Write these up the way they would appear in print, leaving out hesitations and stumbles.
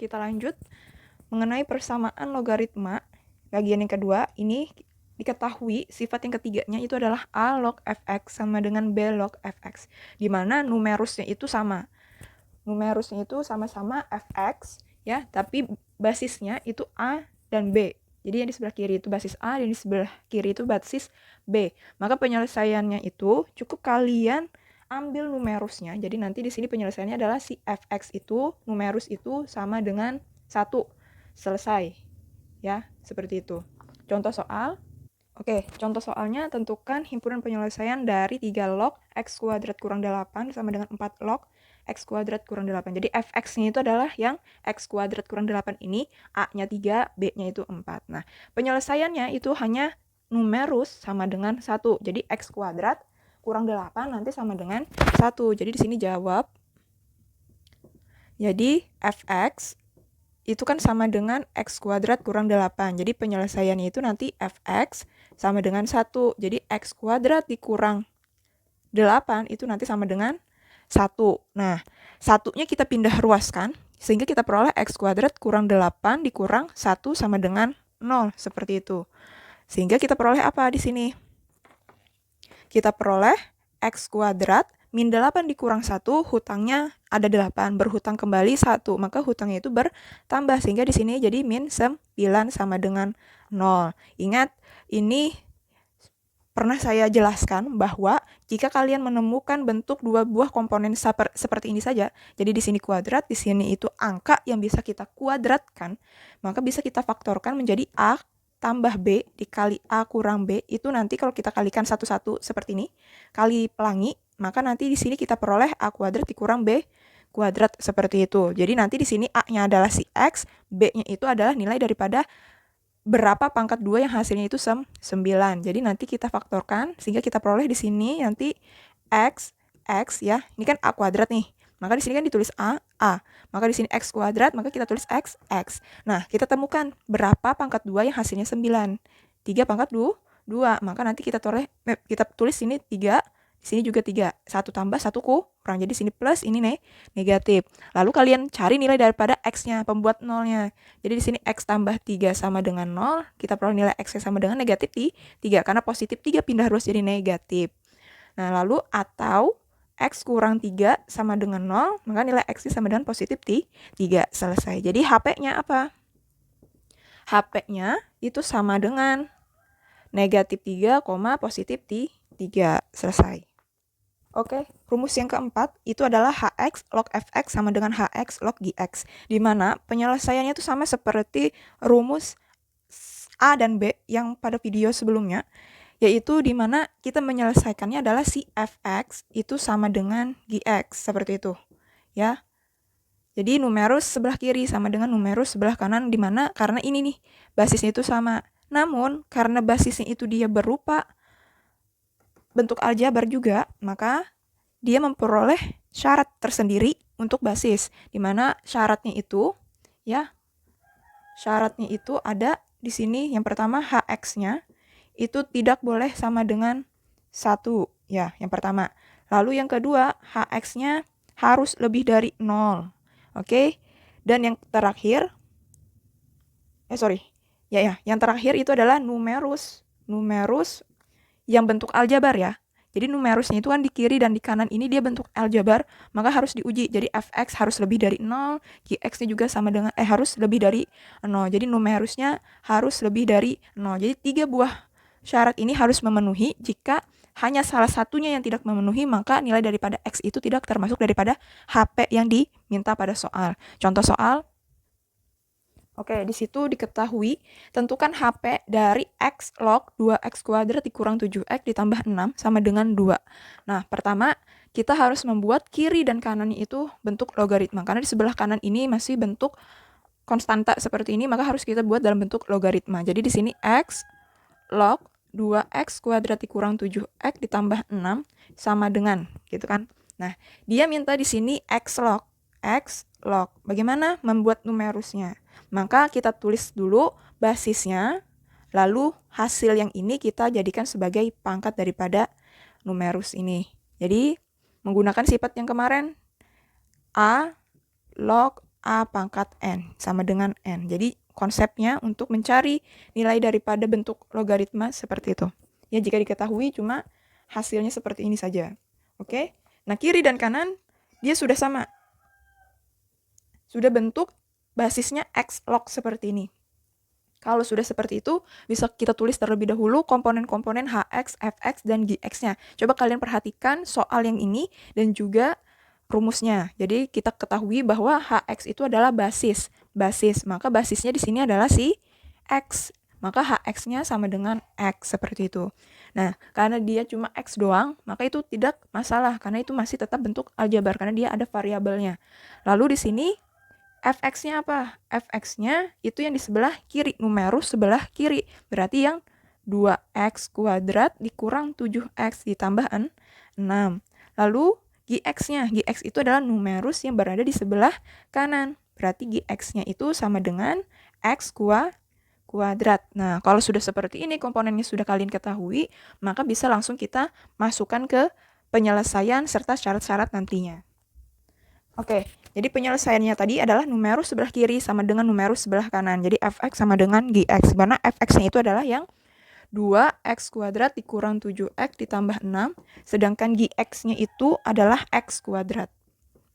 kita lanjut mengenai persamaan logaritma. Bagian yang kedua, ini diketahui sifat yang ketiganya itu adalah A log fx sama dengan B log fx, di mana numerusnya itu sama. Numerusnya itu sama-sama fx, ya, tapi basisnya itu A dan B. Jadi yang di sebelah kiri itu basis A, dan di sebelah kiri itu basis B. Maka penyelesaiannya itu cukup kalian ambil numerusnya. Jadi nanti di sini penyelesaiannya adalah si fx itu, numerus itu sama dengan 1. Selesai. Ya, seperti itu. Contoh soal. Oke, contoh soalnya tentukan himpunan penyelesaian dari 3 log x kuadrat kurang 8 sama dengan 4 log x kuadrat kurang 8. Jadi fx-nya itu adalah yang x kuadrat kurang 8 ini, a-nya 3, b-nya itu 4. Nah, penyelesaiannya itu hanya numerus sama dengan 1. Jadi x kuadrat kurang 8 nanti sama dengan 1. Jadi di sini jawab. Jadi fx itu kan sama dengan x kuadrat kurang 8. Jadi penyelesaiannya itu nanti fx sama dengan 1. Jadi x kuadrat dikurang 8 itu nanti sama dengan 1. Nah, satunya kita pindah ruaskan, sehingga kita peroleh x kuadrat kurang 8 dikurang 1 sama dengan 0. Seperti itu. Sehingga kita peroleh apa di sini? Kita peroleh x kuadrat min 8 dikurang 1, hutangnya ada 8, berhutang kembali 1, maka hutangnya itu bertambah, sehingga di sini jadi min 9 sama dengan 0. Ingat, ini pernah saya jelaskan bahwa jika kalian menemukan bentuk dua buah komponen seperti ini saja, jadi di sini kuadrat, di sini itu angka yang bisa kita kuadratkan, maka bisa kita faktorkan menjadi A tambah B dikali A kurang B, itu nanti kalau kita kalikan satu-satu seperti ini, kali pelangi, maka nanti di sini kita peroleh A kuadrat dikurang B kuadrat seperti itu. Jadi nanti di sini A-nya adalah si X, B-nya itu adalah nilai daripada berapa pangkat 2 yang hasilnya itu 9. Jadi nanti kita faktorkan sehingga kita peroleh di sini nanti X ya. Ini kan A kuadrat nih. Maka di sini kan ditulis A. Maka di sini X kuadrat, maka kita tulis X. Nah, kita temukan berapa pangkat 2 yang hasilnya 9. 3 pangkat 2. Maka nanti kita tulis sini 3. Di sini juga 3. 1 tambah 1 kurang. Jadi sini plus, ini negatif. Lalu kalian cari nilai daripada X-nya, pembuat nolnya. Jadi di sini X tambah 3 sama dengan 0. Kita peroleh nilai X-nya sama dengan negatif 3. Karena positif 3 pindah ruas jadi negatif. Nah, lalu atau X kurang 3 sama dengan 0. Maka nilai X-nya sama dengan positif 3. Selesai. Jadi HP-nya apa? HP-nya itu sama dengan negatif 3, positif 3. Selesai. Oke, rumus yang keempat itu adalah Hx log Fx sama dengan Hx log Gx, di mana penyelesaiannya itu sama seperti rumus A dan B yang pada video sebelumnya, yaitu di mana kita menyelesaikannya adalah si Fx itu sama dengan Gx, seperti itu, ya. Jadi numerus sebelah kiri sama dengan numerus sebelah kanan, di mana karena ini nih, basisnya itu sama. Namun, karena basisnya itu dia berupa bentuk aljabar juga, maka dia memperoleh syarat tersendiri untuk basis, di mana syaratnya itu ada di sini. Yang pertama, Hx-nya itu tidak boleh sama dengan 1, ya, yang pertama. Lalu yang kedua, Hx-nya harus lebih dari 0. Oke? Dan yang terakhir yang terakhir itu adalah numerus yang bentuk aljabar, ya. Jadi numerusnya itu kan di kiri dan di kanan ini dia bentuk aljabar, maka harus diuji. Jadi Fx harus lebih dari 0, Gx-nya juga sama dengan harus lebih dari 0. Jadi numerusnya harus lebih dari 0. Jadi 3 buah syarat ini harus memenuhi. Jika hanya salah satunya yang tidak memenuhi, maka nilai daripada X itu tidak termasuk daripada HP yang diminta pada soal. Contoh soal. Oke, di situ diketahui tentukan HP dari X log 2X kuadrat dikurang 7X ditambah 6 sama dengan 2. Nah, pertama kita harus membuat kiri dan kanannya itu bentuk logaritma. Karena di sebelah kanan ini masih bentuk konstanta seperti ini, maka harus kita buat dalam bentuk logaritma. Jadi di sini X log 2X kuadrat dikurang 7X ditambah 6 sama dengan, gitu kan. Nah, dia minta di sini X log. Bagaimana membuat numerusnya? Maka kita tulis dulu basisnya, lalu hasil yang ini kita jadikan sebagai pangkat daripada numerus ini. Jadi menggunakan sifat yang kemarin, A log A pangkat N sama dengan N. Jadi konsepnya untuk mencari nilai daripada bentuk logaritma seperti itu. Ya, jika diketahui cuma hasilnya seperti ini saja. Oke? Nah, kiri dan kanan dia sudah sama. Sudah bentuk basisnya X log seperti ini. Kalau sudah seperti itu, bisa kita tulis terlebih dahulu komponen-komponen Hx, Fx, dan Gx-nya. Coba kalian perhatikan soal yang ini dan juga rumusnya. Jadi kita ketahui bahwa Hx itu adalah basis. Maka basisnya di sini adalah si X. Maka Hx-nya sama dengan X, seperti itu. Nah, karena dia cuma X doang, maka itu tidak masalah. Karena itu masih tetap bentuk aljabar, karena dia ada variabelnya. Lalu di sini Fx-nya apa? Fx-nya itu yang di sebelah kiri, numerus sebelah kiri. Berarti yang 2x kuadrat dikurang 7x ditambah 6. Lalu Gx-nya, Gx itu adalah numerus yang berada di sebelah kanan. Berarti Gx-nya itu sama dengan x kuadrat. Nah, kalau sudah seperti ini, komponennya sudah kalian ketahui, maka bisa langsung kita masukkan ke penyelesaian serta syarat-syarat nantinya. Oke, jadi penyelesaiannya tadi adalah numerus sebelah kiri sama dengan numerus sebelah kanan. Jadi Fx sama dengan Gx. Dimana Fx-nya itu adalah yang 2x kuadrat dikurang 7x ditambah 6. Sedangkan Gx-nya itu adalah x kuadrat.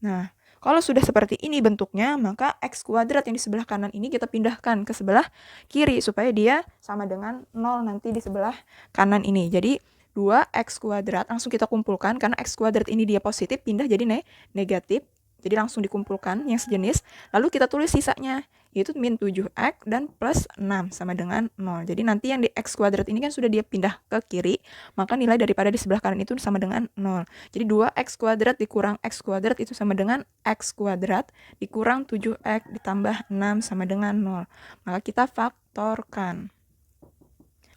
Nah, kalau sudah seperti ini bentuknya, maka x kuadrat yang di sebelah kanan ini kita pindahkan ke sebelah kiri supaya dia sama dengan 0 nanti di sebelah kanan ini. Jadi 2x kuadrat langsung kita kumpulkan karena x kuadrat ini dia positif, pindah jadi negatif. Jadi langsung dikumpulkan yang sejenis. Lalu kita tulis sisanya, yaitu min 7x dan plus 6 sama dengan 0. Jadi nanti yang di x kuadrat ini kan sudah dia pindah ke kiri, maka nilai daripada di sebelah kanan itu sama dengan 0. Jadi 2x kuadrat dikurang x kuadrat itu sama dengan x kuadrat dikurang 7x ditambah 6 sama dengan 0. Maka kita faktorkan.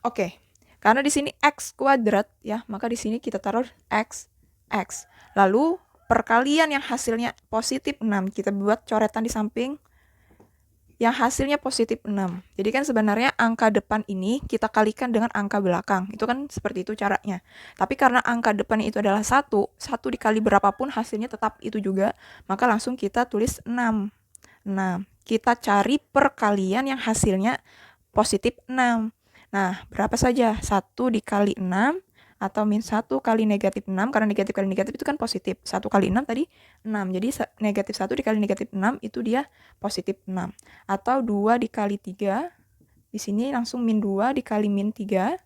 Oke, karena di sini x kuadrat ya, maka di sini kita taruh x. Lalu perkalian yang hasilnya positif 6, kita buat coretan di samping yang hasilnya positif 6. Jadi kan sebenarnya angka depan ini kita kalikan dengan angka belakang. Itu kan seperti itu caranya. Tapi karena angka depannya itu adalah 1 dikali berapapun hasilnya tetap itu juga, maka langsung kita tulis 6. Nah, kita cari perkalian yang hasilnya positif 6. Nah, berapa saja? 1 dikali 6 atau min 1 kali negatif 6, karena negatif kali negatif itu kan positif. 1 kali 6 tadi 6, jadi negatif 1 dikali negatif 6 itu dia positif 6. Atau 2 dikali 3, di sini langsung min 2 dikali min 3,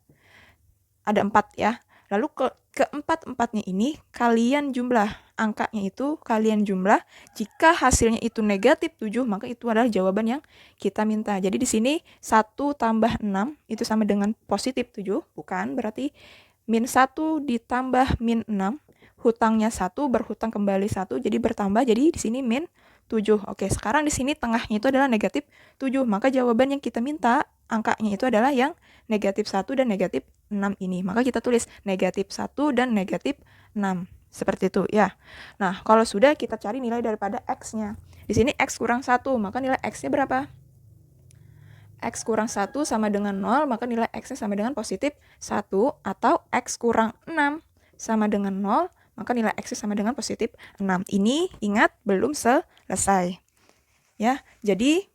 ada 4 ya. Lalu keempat-empatnya ini kalian jumlah, angkanya itu kalian jumlah. Jika hasilnya itu negatif 7, maka itu adalah jawaban yang kita minta. Jadi di sini 1 tambah 6 itu sama dengan positif 7, bukan? Berarti min 1 ditambah min 6, hutangnya 1, berhutang kembali 1, jadi bertambah, jadi di sini min 7. Oke, sekarang di sini tengahnya itu adalah negatif 7, maka jawaban yang kita minta, angkanya itu adalah yang negatif 1 dan negatif 6 ini. Maka kita tulis negatif 1 dan negatif 6. Seperti itu ya. Nah, kalau sudah kita cari nilai daripada x-nya. Di sini x kurang 1, maka nilai x-nya berapa? X kurang 1 sama dengan 0, maka nilai X-nya sama dengan positif 1, atau X kurang 6 sama dengan 0, maka nilai X-nya sama dengan positif 6. Ini ingat belum selesai. Ya, jadi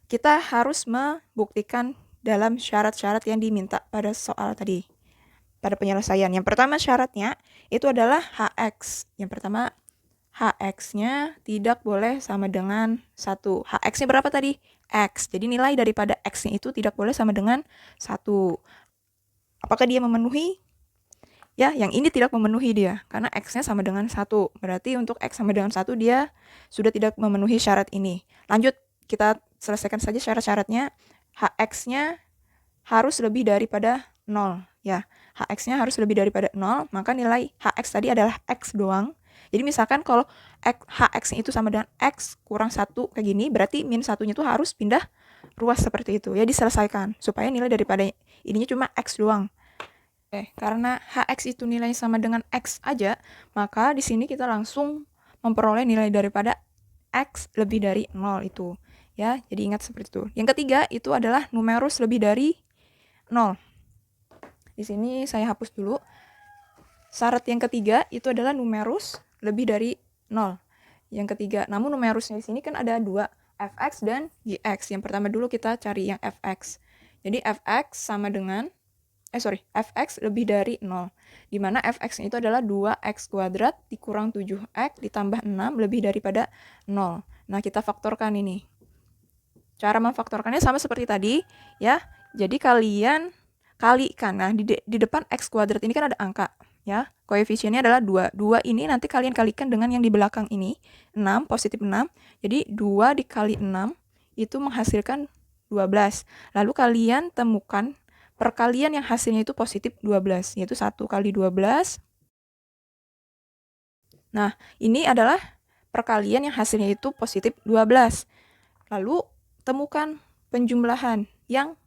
kita harus membuktikan dalam syarat-syarat yang diminta pada soal tadi, pada penyelesaian. Yang pertama syaratnya itu adalah Hx. Yang pertama, Hx-nya tidak boleh sama dengan 1. Hx-nya berapa tadi? X. Jadi nilai daripada X-nya itu tidak boleh sama dengan 1. Apakah dia memenuhi? Ya, yang ini tidak memenuhi dia, karena X-nya sama dengan 1. Berarti untuk X sama dengan 1 dia sudah tidak memenuhi syarat ini. Lanjut, kita selesaikan saja syarat-syaratnya. Hx-nya harus lebih daripada 0. Ya, Hx-nya harus lebih daripada 0, maka nilai Hx tadi adalah X doang. Jadi misalkan kalau Hx-nya itu sama dengan X kurang 1 kayak gini, berarti min 1-nya itu harus pindah ruas seperti itu. Ya, diselesaikan supaya nilai daripada ininya cuma X doang. Karena Hx itu nilainya sama dengan X aja, maka di sini kita langsung memperoleh nilai daripada X lebih dari 0 itu. Ya, jadi ingat seperti itu. Yang ketiga itu adalah numerus lebih dari 0. Di sini saya hapus dulu. Syarat yang ketiga itu adalah numerus lebih dari 0. yang ketiga. Namun numerusnya di sini kan ada 2, fx dan gx. Yang pertama dulu kita cari yang fx. Jadi fx sama dengan fx lebih dari 0, di mana fx itu adalah 2x kuadrat dikurang 7x ditambah 6 lebih daripada 0. Nah, kita faktorkan ini. Cara memfaktorkannya sama seperti tadi, ya. Jadi kalian kalikan. Nah, di depan x kuadrat ini kan ada angka, ya. Koefisiennya adalah 2. 2 ini nanti kalian kalikan dengan yang di belakang ini, 6, positif 6. Jadi 2 dikali 6 itu menghasilkan 12. Lalu kalian temukan perkalian yang hasilnya itu positif 12, yaitu 1 kali 12. Nah, ini adalah perkalian yang hasilnya itu positif 12. Lalu, temukan penjumlahan yang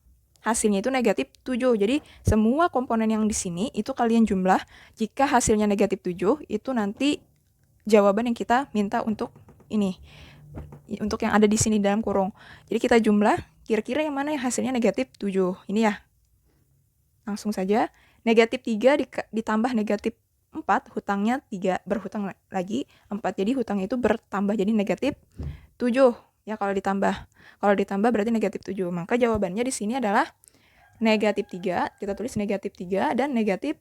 hasilnya itu negatif 7. Jadi, semua komponen yang di sini itu kalian jumlah. Jika hasilnya negatif 7, itu nanti jawaban yang kita minta untuk ini. Untuk yang ada di sini dalam kurung. Jadi, kita jumlah, kira-kira yang mana yang hasilnya negatif 7. Ini ya. Langsung saja, negatif 3 ditambah negatif 4, hutangnya 3, berhutang lagi 4. Jadi hutangnya itu bertambah jadi negatif 7. Ya, kalau ditambah berarti negatif 7. Maka jawabannya di sini adalah negatif 3, kita tulis negatif 3 dan negatif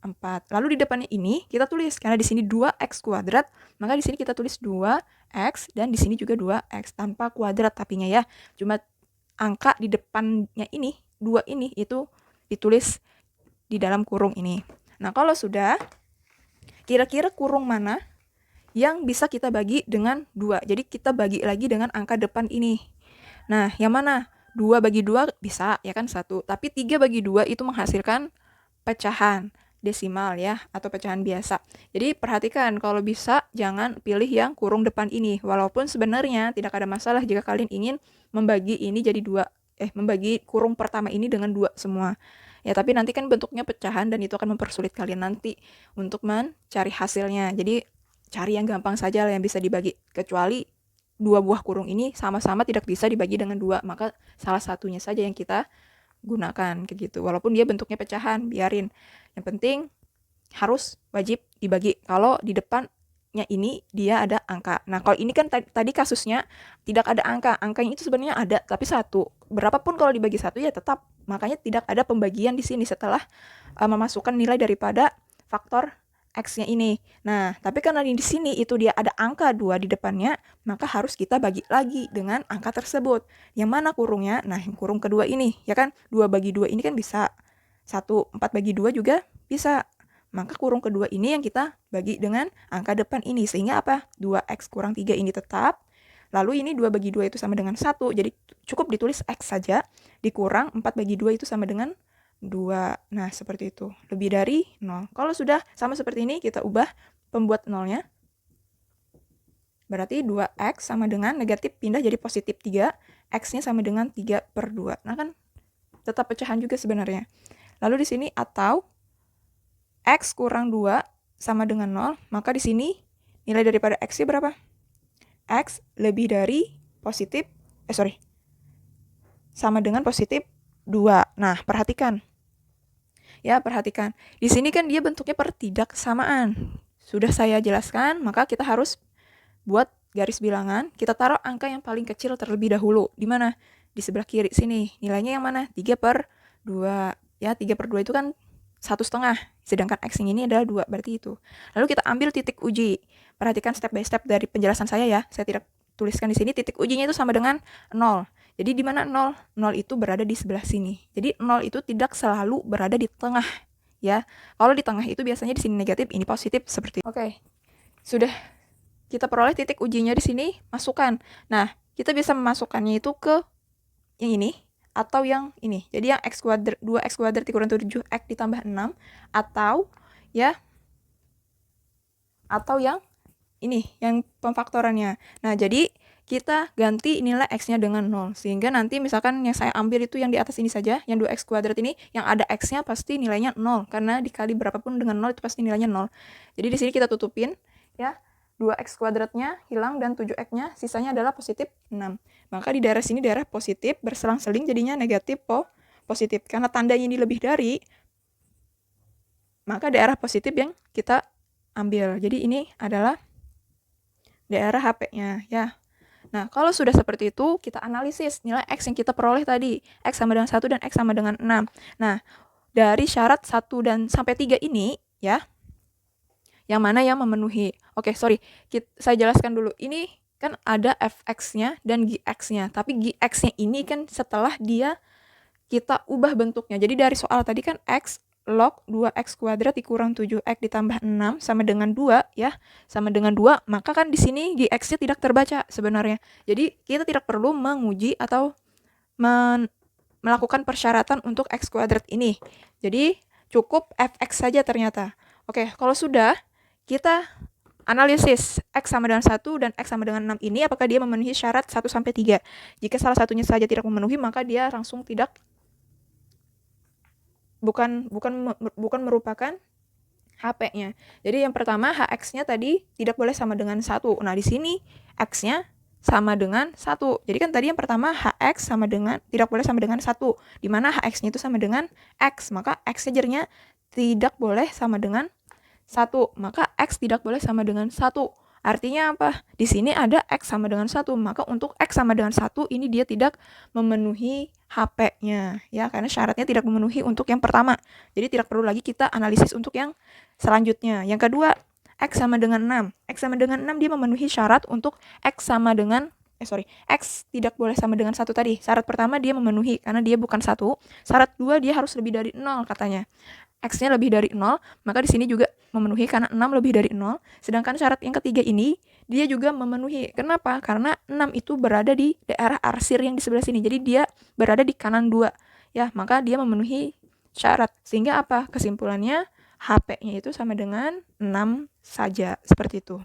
4. Lalu di depannya ini kita tulis, karena di sini 2x kuadrat, maka di sini kita tulis 2x dan di sini juga 2x tanpa kuadrat tapinya ya. Cuma angka di depannya ini, 2 ini itu ditulis di dalam kurung ini. Nah, kalau sudah, kira-kira kurung mana yang bisa kita bagi dengan 2? Jadi kita bagi lagi dengan angka depan ini. Nah, yang mana? 2 bagi 2 bisa, ya kan 1. Tapi 3 bagi 2 itu menghasilkan pecahan desimal ya, atau pecahan biasa. Jadi perhatikan, kalau bisa jangan pilih yang kurung depan ini. Walaupun sebenarnya tidak ada masalah jika kalian ingin membagi ini jadi 2. Membagi kurung pertama ini dengan 2 semua. Ya, tapi nanti kan bentuknya pecahan dan itu akan mempersulit kalian nanti untuk mencari hasilnya. Jadi cari yang gampang saja yang bisa dibagi. Kecuali 2 buah kurung ini sama-sama tidak bisa dibagi dengan 2, maka salah satunya saja yang kita gunakan kayak gitu. Walaupun dia bentuknya pecahan, biarin. Yang penting harus wajib dibagi. Kalau di depannya ini dia ada angka. Nah, kalau ini kan tadi kasusnya tidak ada angka. Angkanya itu sebenarnya ada, tapi 1. Berapapun kalau dibagi 1 ya tetap. Makanya tidak ada pembagian di sini setelah memasukkan nilai daripada faktor X-nya ini. Nah, tapi karena di sini itu dia ada angka 2 di depannya, maka harus kita bagi lagi dengan angka tersebut. Yang mana kurungnya? Nah, yang kurung kedua ini, ya kan? 2 bagi 2 ini kan bisa. 1, 4 bagi 2 juga bisa. Maka kurung kedua ini yang kita bagi dengan angka depan ini. Sehingga apa? 2x kurang 3 ini tetap. Lalu ini 2 bagi 2 itu sama dengan 1. Jadi cukup ditulis X saja. Dikurang 4 bagi 2 itu sama dengan 2. Nah, seperti itu. Lebih dari 0. Kalau sudah sama seperti ini, kita ubah pembuat nolnya. Berarti 2x sama dengan negatif pindah jadi positif 3. X-nya sama dengan 3/2. Nah, kan tetap pecahan juga sebenarnya. Lalu di sini atau X kurang 2 sama dengan 0. Maka di sini nilai daripada X-nya berapa? X lebih dari positif, sama dengan positif 2. Nah, perhatikan. Ya, perhatikan. Di sini kan dia bentuknya pertidaksamaan. Sudah saya jelaskan, maka kita harus buat garis bilangan. Kita taruh angka yang paling kecil terlebih dahulu. Di mana? Di sebelah kiri sini. Nilainya yang mana? 3/2. Ya, 3/2 itu kan 1,5. Sedangkan X ini adalah 2, berarti itu. Lalu kita ambil titik uji. Perhatikan step by step dari penjelasan saya ya. Saya tidak tuliskan di sini. Titik ujinya itu sama dengan 0. Jadi di mana 0? 0 itu berada di sebelah sini. Jadi 0 itu tidak selalu berada di tengah, ya. Kalau di tengah itu biasanya di sini negatif, ini positif seperti itu. Oke. Sudah kita peroleh titik ujinya di sini, masukkan. Nah, kita bisa memasukkannya itu ke yang ini atau yang ini. Jadi yang x kuadrat 2x kuadrat dikurang 7x ditambah 6 atau ya yang ini, yang pemfaktorannya. Nah, jadi kita ganti nilai X-nya dengan 0. Sehingga nanti misalkan yang saya ambil itu yang di atas ini saja, yang 2X kuadrat ini, yang ada X-nya pasti nilainya 0. Karena dikali berapapun dengan 0 itu pasti nilainya 0. Jadi di sini kita tutupin, ya. 2X kuadratnya hilang dan 7X-nya sisanya adalah positif 6. Maka di daerah sini daerah positif, berselang-seling jadinya negatif positif. Karena tandanya ini lebih dari, maka daerah positif yang kita ambil. Jadi ini adalah daerah HP-nya ya. Nah, kalau sudah seperti itu, kita analisis nilai X yang kita peroleh tadi. X sama dengan 1 dan X sama dengan 6. Nah, dari syarat 1 dan sampai 3 ini, ya, yang mana yang memenuhi. Oke, sorry. Saya jelaskan dulu. Ini kan ada fx-nya dan gx-nya. Tapi gx-nya ini kan setelah dia kita ubah bentuknya. Jadi dari soal tadi kan X log 2X kuadrat dikurang 7X ditambah 6 sama dengan 2 ya. Sama dengan 2, maka kan di sini gx-nya tidak terbaca sebenarnya. Jadi kita tidak perlu menguji atau melakukan persyaratan untuk X kuadrat ini. Jadi cukup fx saja ternyata. Oke, kalau sudah, kita analisis X sama dengan 1 dan X sama dengan 6 ini apakah dia memenuhi syarat 1 sampai 3. Jika salah satunya saja tidak memenuhi, maka dia langsung tidak bukan merupakan HP-nya. Jadi yang pertama HX-nya tadi tidak boleh sama dengan 1. Nah, di sini X-nya sama dengan 1. Jadi kan tadi yang pertama HX sama dengan tidak boleh sama dengan 1. Di mana HX-nya itu sama dengan X, maka X-nya jadinya tidak boleh sama dengan 1. Maka X tidak boleh sama dengan 1. Artinya apa? Di sini ada X sama dengan 1, maka untuk X sama dengan 1 ini dia tidak memenuhi HP-nya, ya, karena syaratnya tidak memenuhi untuk yang pertama. Jadi tidak perlu lagi kita analisis untuk yang selanjutnya. Yang kedua, X sama dengan 6. X sama dengan 6 dia memenuhi syarat untuk X sama dengan X tidak boleh sama dengan 1 tadi. Syarat pertama dia memenuhi karena dia bukan 1. Syarat 2 dia harus lebih dari 0 katanya. X-nya lebih dari 0, maka di sini juga memenuhi karena 6 lebih dari 0. Sedangkan syarat yang ketiga ini, dia juga memenuhi. Kenapa? Karena 6 itu berada di daerah arsir yang di sebelah sini. Jadi dia berada di kanan 2. Ya, maka dia memenuhi syarat. Sehingga apa? Kesimpulannya, HP-nya itu sama dengan 6 saja. Seperti itu.